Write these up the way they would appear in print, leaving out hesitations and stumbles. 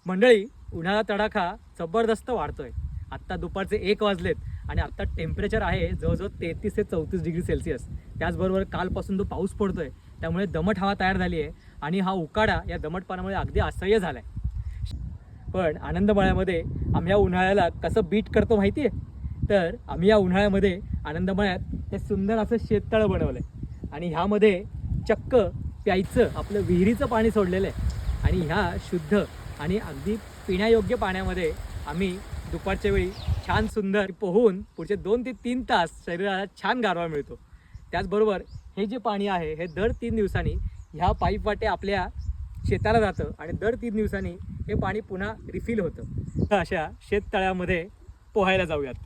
मंडळी, उन्हाळा तडाखा जबरदस्त वाढतोय. आत्ता दुपारचे 1 वाजलेत आणि आत्ता टेम्परेचर आहे जवळजवळ 33 ते 34 डिग्री सेल्सिअस. त्याचबरोबर कालपासून तो पाऊस पडतोय, त्यामुळे दमट हवा तयार झाली आहे आणि हा उकाडा या दमट पाण्यामुळे अगदी असह्य झाला आहे. पण आनंदमळ्यामध्ये आम्ही या उन्हाळ्याला कसं बीट करतो माहिती आहे? तर आम्ही या उन्हाळ्यामध्ये आनंदमळ्यात हे सुंदर असं शेततळं बनवलं आहे आणि ह्यामध्ये चक्क प्यायचं आपलं विहिरीचं पाणी सोडलेलं आहे आणि ह्या शुद्ध आणि अगदी पिण्यायोग्य पाण्यामध्ये आम्ही दुपारच्या वेळी छान सुंदर पोहून पुढचे 2 ते 3 तास शरीराला छान गारवा मिळतो. त्याचबरोबर हे जे पाणी आहे हे दर 3 दिवसांनी ह्या पाईप वाटे आपल्या शेताला जातं आणि दर 3 दिवसांनी हे पाणी पुन्हा रिफिल होतं. तर अशा शेततळ्यामध्ये पोहायला जाऊयात.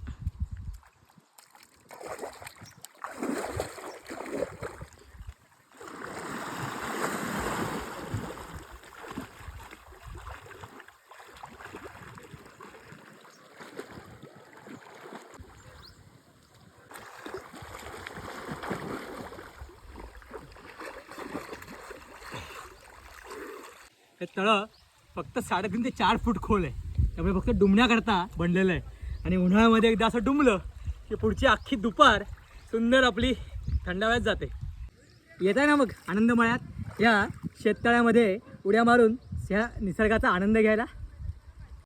हे तळं फक्त 3.5 ते 4 फूट खोल आहे, त्यामुळे फक्त डुंबण्याकरता बनलेलं आहे आणि उन्हाळ्यामध्ये एकदा असं डुंबलं की पुढची अख्खी दुपार सुंदर आपली थंडाव्यात जाते. येत आहे ना मग आनंदमळ्यात या शेततळ्यामध्ये उड्या मारून ह्या निसर्गाचा आनंद घ्यायला.